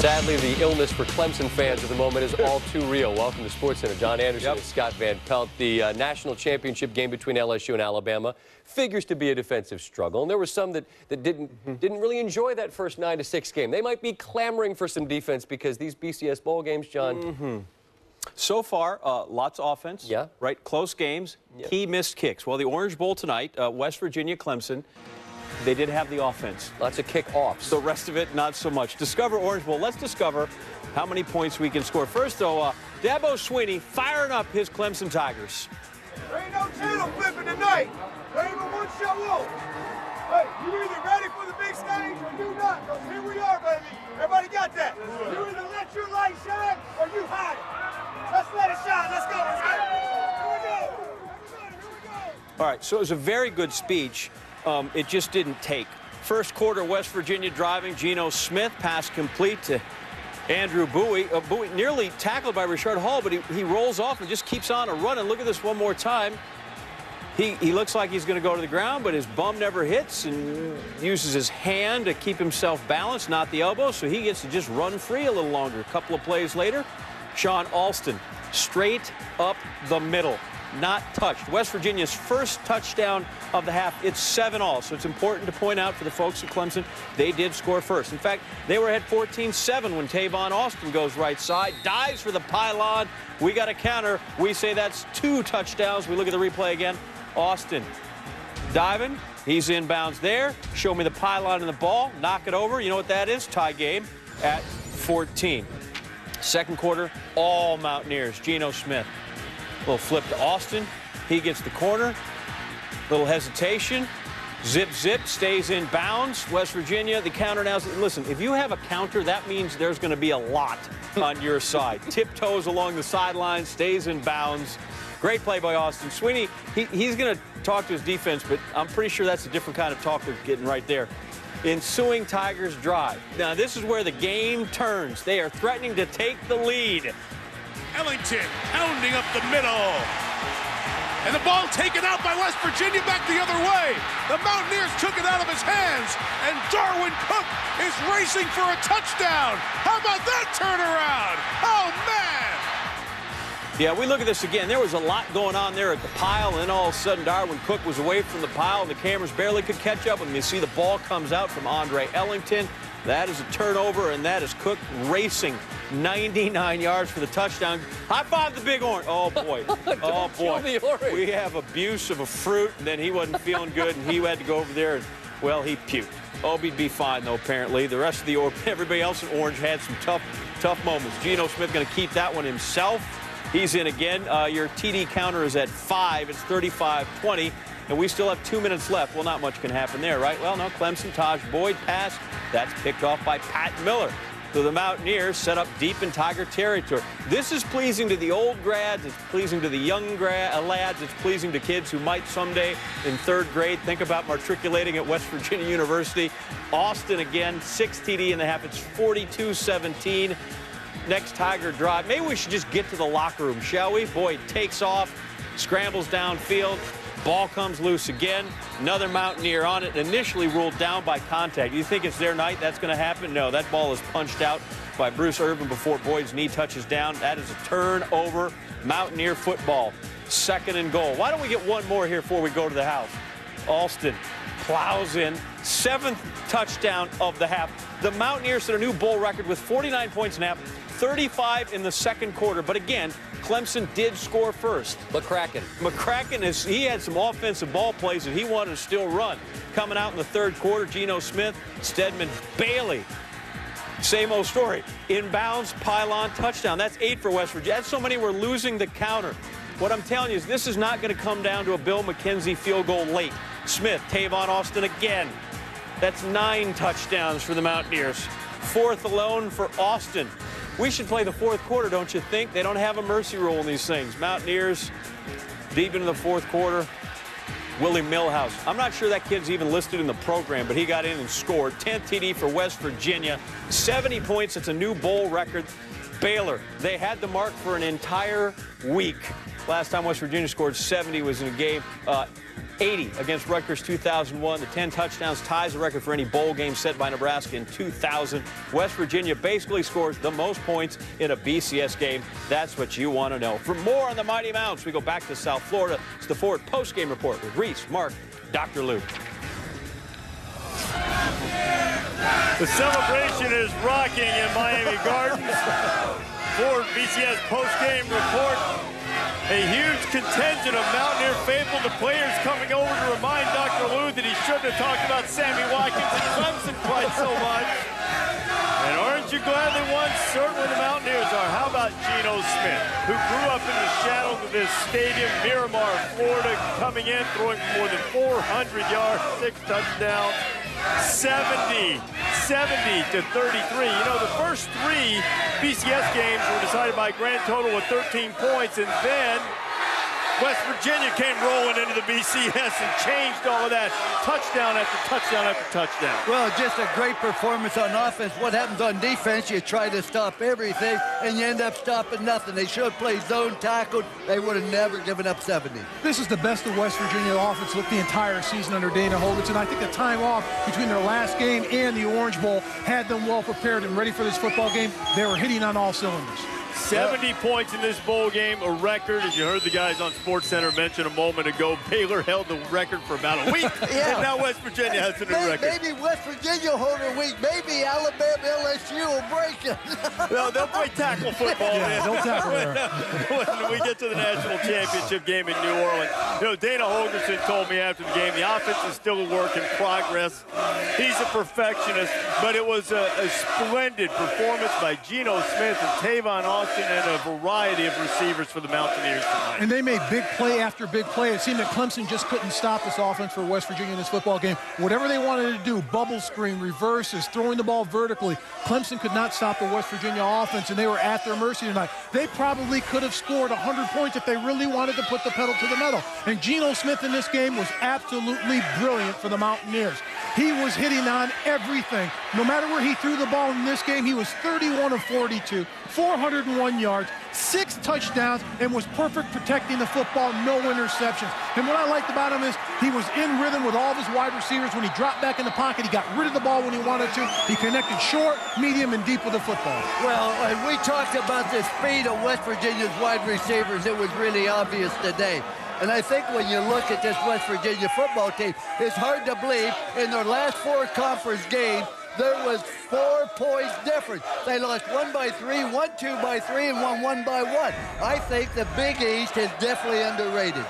Sadly, the illness for Clemson fans at the moment is all too real. Welcome to Sportscenter. John Anderson and Scott Van Pelt. The national championship game between LSU and Alabama figures to be a defensive struggle. And there were some that didn't really enjoy that first 9-6 game. They might be clamoring for some defense because these BCS bowl games, John. So far, lots of offense. Yeah. Right? Close games. Yeah. Key missed kicks. Well, the Orange Bowl tonight, West Virginia, Clemson. They did have the offense. Lots of kickoffs. The rest of it, not so much. Discover Orange Bowl. Let's discover how many points we can score. First, though, Dabo Swinney firing up his Clemson Tigers. There ain't no channel flipping tonight. There ain't but one show up. Hey, you either ready for the big stage or you not, because here we are, baby. Everybody got that? You either let your light shine or you hide it. Let's let it shine. Let's go. Let's go. Here we go. Everybody, here we go. All right, so it was a very good speech. It just didn't take. First quarter, West Virginia driving. Geno Smith, pass complete to Andrew Bowie. Bowie nearly tackled by Richard Hall, but he rolls off and just keeps on a run. And look at this one more time. He looks like he's going to go to the ground, but his bum never hits and uses his hand to keep himself balanced, not the elbow, so he gets to just run free a little longer. A couple of plays later, Sean Alston, straight up the middle. Not touched. West Virginia's first touchdown of the half. It's 7-all, so it's important to point out for the folks at Clemson, they did score first. In fact, they were ahead 14-7 when Tavon Austin goes right side, dives for the pylon. We got a counter. We say that's 2 touchdowns. We look at the replay again. Austin diving. He's inbounds there. Show me the pylon and the ball. Knock it over. You know what that is? Tie game at 14. Second quarter, all Mountaineers. Geno Smith. Little flip to Austin. He gets the corner. Little hesitation. Zip, zip, stays in bounds. West Virginia, the counter now. Listen, if you have a counter, that means there's going to be a lot on your side. Tiptoes along the sideline, stays in bounds. Great play by Austin. Swinney, he's going to talk to his defense, but I'm pretty sure that's a different kind of talk they're getting right there. Ensuing Tigers drive. Now, this is where the game turns. They are threatening to take the lead. Ellington pounding up the middle. And the ball taken out by West Virginia back the other way. The Mountaineers took it out of his hands, and Darwin Cook is racing for a touchdown. How about that turnaround? Oh, man! Yeah, we look at this again. There was a lot going on there at the pile, and then all of a sudden Darwin Cook was away from the pile, and the cameras barely could catch up with him. You see the ball comes out from Andre Ellington. That is a turnover, and that is Cook racing 99 yards for the touchdown. High five the big orange. Oh, boy. Oh, boy. We have abuse of a fruit, and then he wasn't feeling good, and he had to go over there, and, well, he puked. Obi'd be fine, though, apparently. The rest of the everybody else in orange had some tough moments. Geno Smith going to keep that one himself. He's in again. Your TD counter is at 5. It's 35-20. And we still have 2 minutes left. Well, not much can happen there, right? Well, no, Clemson, Taj Boyd pass. That's picked off by Pat Miller. So the Mountaineers set up deep in Tiger territory. This is pleasing to the old grads. It's pleasing to the young lads. It's pleasing to kids who might someday in 3rd grade think about matriculating at West Virginia University. Austin again, 6 TD in the half. It's 42-17. Next Tiger drive. Maybe we should just get to the locker room, shall we? Boyd takes off, scrambles downfield. Ball comes loose again. Another Mountaineer on it. Initially ruled down by contact. You think it's their night that's going to happen? No, that ball is punched out by Bruce Irvin before Boyd's knee touches down. That is a turnover. Mountaineer football. 2nd and goal. Why don't we get one more here before we go to the house? Alston plows in. 7th touchdown of the half. The Mountaineers set a new bowl record with 49 points in half. 35 in the 2nd quarter. But again, Clemson did score first. McCracken, he had some offensive ball plays that he wanted to still run. Coming out in the 3rd quarter, Geno Smith, Stedman, Bailey. Same old story. Inbounds, pylon, touchdown. That's 8 for West Virginia. That's so many we're losing the counter. What I'm telling you is this is not going to come down to a Bill McKenzie field goal late. Smith, Tavon Austin again. That's 9 touchdowns for the Mountaineers. 4th alone for Austin. We should play the 4th quarter, don't you think? They don't have a mercy rule in these things. Mountaineers deep into the 4th quarter. Willie Millhouse. I'm not sure that kid's even listed in the program, but he got in and scored. 10th TD for West Virginia. 70 points. It's a new bowl record. Baylor, they had the mark for an entire week. Last time West Virginia scored 70 was in a game. 80 against Rutgers 2001. The 10 touchdowns ties the record for any bowl game set by Nebraska in 2000. West Virginia basically scores the most points in a BCS game. That's what you want to know. For more on the Mighty Mounts, we go back to South Florida. It's the Ford Postgame Report with Reese, Mark, Dr. Luke. The celebration is rocking in Miami Gardens. Ford BCS postgame report. A huge contingent of Mountaineer faithful, the players coming over to remind Dr. Lou that he shouldn't have talked about Sammy Watkins and Clemson quite so much. And aren't you glad they won? Certainly the Mountaineers are. How about Geno Smith, who grew up in the shadows of this stadium, Miramar, Florida, coming in, throwing more than 400 yards, 6 touchdowns. 70 to 33. You know, the first 3 BCS games were decided by a grand total of 13 points, and then West Virginia came rolling into the BCS and changed all of that. Touchdown after touchdown after touchdown. Well, just a great performance on offense. What happens on defense, you try to stop everything, and you end up stopping nothing. They should have played zone tackled. They would have never given up 70. This is the best of West Virginia offense looked the entire season under Dana Holgorsen. I think the time off between their last game and the Orange Bowl had them well prepared and ready for this football game. They were hitting on all cylinders. 70 points in this bowl game, a record. As you heard the guys on Sportscenter mention a moment ago, Baylor held the record for about a week, and now West Virginia has a new record. Maybe West Virginia will hold a week. Maybe Alabama, LSU will break it. Well, they'll play tackle football they'll tackle when we get to the national championship game in New Orleans. You know, Dana Holgorsen told me after the game, the offense is still a work in progress. He's a perfectionist, but it was a splendid performance by Geno Smith and Tavon Austin and a variety of receivers for the Mountaineers tonight. And they made big play after big play. It seemed that Clemson just couldn't stop this offense for West Virginia in this football game. Whatever they wanted to do, bubble screen, reverses, throwing the ball vertically, Clemson could not stop the West Virginia offense, and they were at their mercy tonight. They probably could have scored 100 points if they really wanted to put the pedal to the metal. And Geno Smith in this game was absolutely brilliant for the Mountaineers. He was hitting on everything. No matter where he threw the ball in this game, he was 31 of 42, 401 yards, 6 touchdowns, and was perfect protecting the football, no interceptions. And what I liked about him is he was in rhythm with all of his wide receivers. When he dropped back in the pocket, he got rid of the ball when he wanted to. He connected short, medium, and deep with the football. Well, and we talked about the speed of West Virginia's wide receivers. It was really obvious today. And I think when you look at this West Virginia football team, it's hard to believe in their last 4 conference games, there was 4 points difference. They lost 1 by 3, 1 2 by 3, and 1 by 1. I think the Big East is definitely underrated.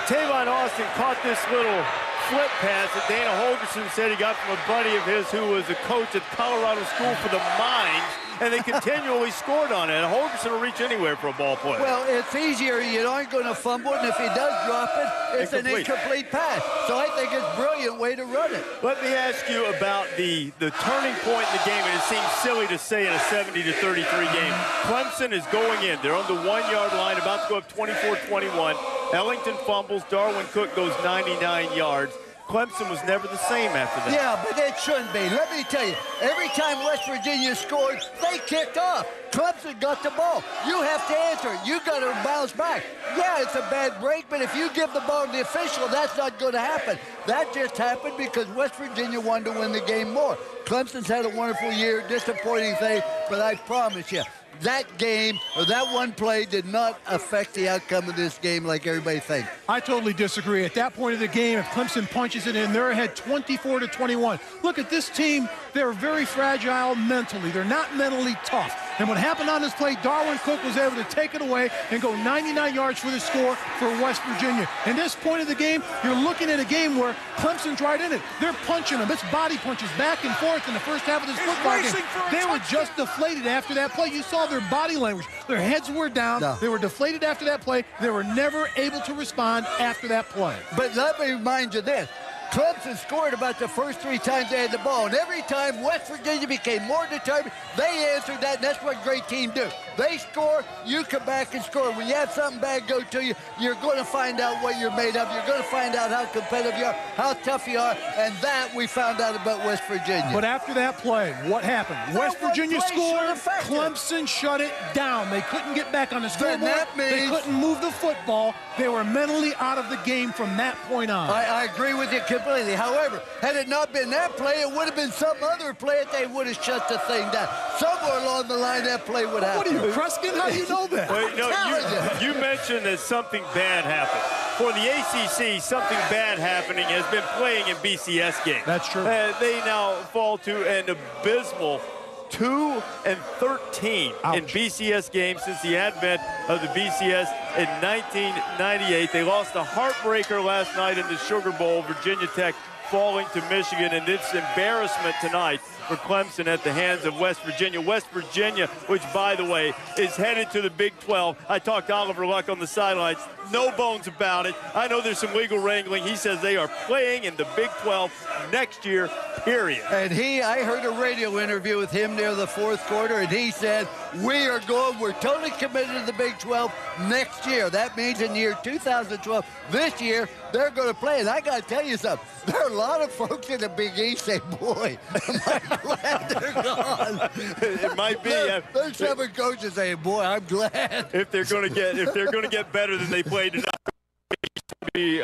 Tavon Austin caught this little flip pass that Dana Holgorsen said he got from a buddy of his who was a coach at Colorado School for the Mines, and they continually scored on it. Holgorsen will reach anywhere for a ball play. Well, it's easier. You aren't going to fumble it, and if he does drop it, it's an incomplete pass. So I think it's a brilliant way to run it. Let me ask you about the turning point in the game, and it seems silly to say in a 70 to 33 game. Clemson is going in. They're on the 1-yard line, about to go up 24-21. Ellington fumbles. Darwin Cook goes 99 yards. Clemson was never the same after that. Yeah, but it shouldn't be. Let me tell you, every time West Virginia scored, they kicked off. Clemson got the ball. You have to answer it. You got to bounce back. Yeah, it's a bad break, but if you give the ball to the official, that's not going to happen. That just happened because West Virginia wanted to win the game more. Clemson's had a wonderful year, disappointing thing, but I promise you, that game, or that one play, did not affect the outcome of this game like everybody thinks. I totally disagree. At that point of the game, if Clemson punches it in, they're ahead 24-21. Look at this team. They're very fragile mentally. They're not mentally tough. And what happened on this play, Darwin Cook was able to take it away and go 99 yards for the score for West Virginia. And this point of the game, you're looking at a game where Clemson's right in it. They're punching them. It's body punches back and forth in the first half of this football game. They were just deflated after that play. You saw their body language. Their heads were down. No. They were deflated after that play. They were never able to respond after that play. But let me remind you this. Clemson scored about the first 3 times they had the ball, and every time West Virginia became more determined, they answered that, and that's what great teams do. They score, you come back and score. When you have something bad go to you, you're going to find out what you're made of. You're going to find out how competitive you are, how tough you are, and that we found out about West Virginia. But after that play, what happened? West Virginia scored, Clemson shut it down. They couldn't get back on the scoreboard. They couldn't move the football. They were mentally out of the game from that point on. I agree with you completely. However, had it not been that play, it would have been some other play that they would have shut the thing down. Somewhere along the line, that play would happen. What are you, Kruskin? How do you know that? Well, you mentioned that something bad happened. For the ACC, something bad happening has been playing in BCS games. That's true. They now fall to an abysmal 2-13 in BCS games since the advent of the BCS in 1998. They lost a heartbreaker last night in the Sugar Bowl, Virginia Tech falling to Michigan, and it's embarrassment tonight for Clemson at the hands of West Virginia. West Virginia, which, by the way, is headed to the Big 12. I talked to Oliver Luck on the sidelines. No bones about it. I know there's some legal wrangling. He says they are playing in the Big 12 next year, period. And I heard a radio interview with him near the 4th quarter, and he said, we're totally committed to the Big 12 next year. That means in year 2012, this year, they're going to play. And I got to tell you something. There are a lot of folks in the Big East say, boy, am I glad they're gone. It might be. There's 7 coaches saying, boy, I'm glad. If they're going to get better than they played tonight, be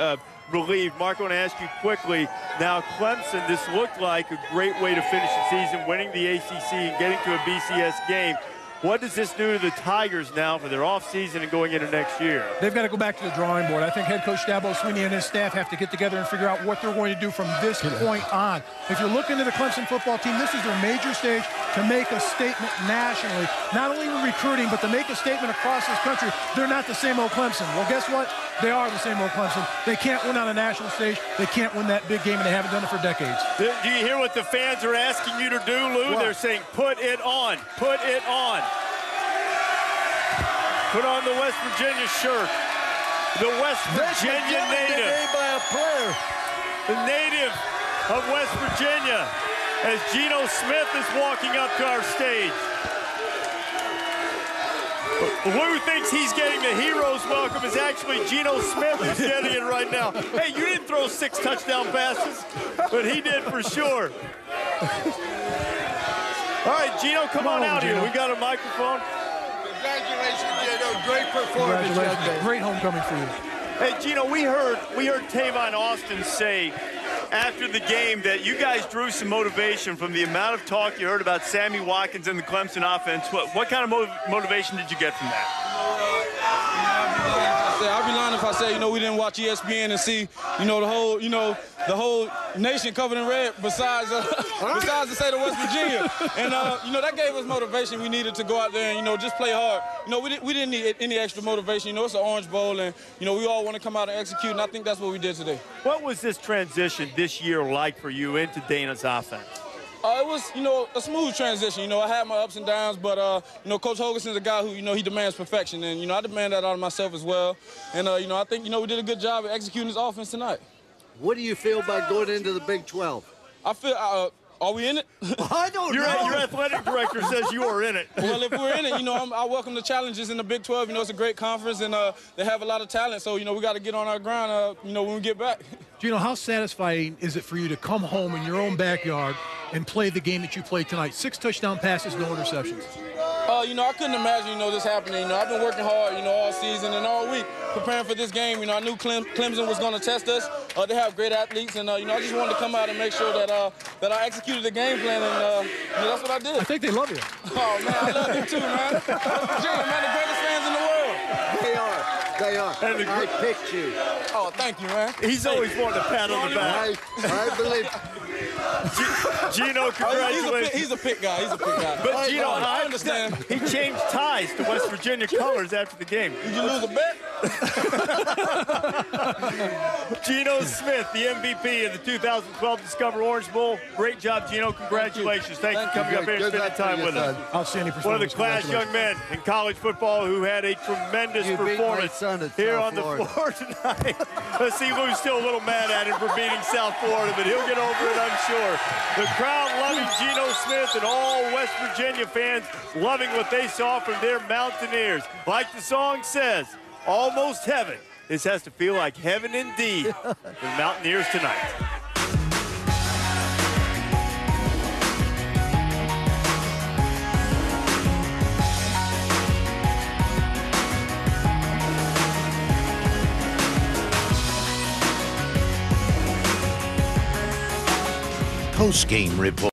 relieved. Mark, I want to ask you quickly. Now, Clemson, this looked like a great way to finish the season, winning the ACC and getting to a BCS game. What does this do to the Tigers now for their offseason and going into next year? They've got to go back to the drawing board. I think head coach Dabo Swinney and his staff have to get together and figure out what they're going to do from this point on. If you're looking at the Clemson football team, this is their major stage to make a statement nationally, not only with recruiting, but to make a statement across this country. They're not the same old Clemson. Well, guess what? They are the same old Clemson. They can't win on a national stage. They can't win that big game, and they haven't done it for decades. Do you hear what the fans are asking you to do, Lou? What? They're saying, put it on. Put it on. Put on the West Virginia shirt. The West Virginia native. By a player. The native of West Virginia, as Geno Smith is walking up to our stage. Lou thinks he's getting the hero's welcome. It's actually Geno Smith who's getting it right now. Hey, you didn't throw 6 touchdown passes, but he did for sure. All right, Geno, come on out here. We got a microphone. Congratulations, Geno. Great performance. Congratulations. Great homecoming for you. Hey, Geno, we heard Tavon Austin say after the game that you guys drew some motivation from the amount of talk you heard about Sammy Watkins and the Clemson offense. What kind of motivation did you get from that? I'd be lying if I say, we didn't watch ESPN and see, the whole nation covered in red besides the state of West Virginia. And, that gave us motivation. We needed to go out there and, just play hard. We didn't need any extra motivation. It's an Orange Bowl, and, we all want to come out and execute, and I think that's what we did today. What was this transition this year like for you into Dana's offense? It was, a smooth transition. I had my ups and downs, but, Coach Hogan's a guy who, he demands perfection. And, I demand that out of myself as well. And, I think, we did a good job of executing this offense tonight. What do you feel about going into the Big 12? I feel, are we in it? I don't know. Your athletic director says you are in it. Well, if we're in it, I welcome the challenges in the Big 12. It's a great conference, and they have a lot of talent. So, we got to get on our grind, when we get back. Geno, how satisfying is it for you to come home in your own backyard and play the game that you played tonight? 6 touchdown passes, no interceptions. I couldn't imagine, this happening. I've been working hard, all season and all week preparing for this game. I knew Clemson was going to test us. They have great athletes, and, I just wanted to come out and make sure that I executed the game plan, and, that's what I did. I think they love you. Oh, man, I love you too, man. Virginia, man, the greatest fans in the world. They are. I picked you. Oh, thank you, man. He's always wanted a pat on the back. I believe. Geno, congratulations. He's a pick guy. But, Geno, I understand. He changed ties to West Virginia colors after the game. Did you lose a bet? Geno Smith, the MVP of the 2012 Discover Orange Bowl. Great job, Geno. Congratulations. Thanks for coming up here and spending time with us. Outstanding performance. One of the class young men in college football who had a tremendous performance here on the floor tonight. Let's see, Lou's still a little mad at him for beating South Florida, but he'll get over it, I'm sure. The crowd loving Geno Smith and all West Virginia fans loving what they saw from their Mountaineers. Like the song says, almost heaven. This has to feel like heaven indeed for the Mountaineers tonight. Postgame report.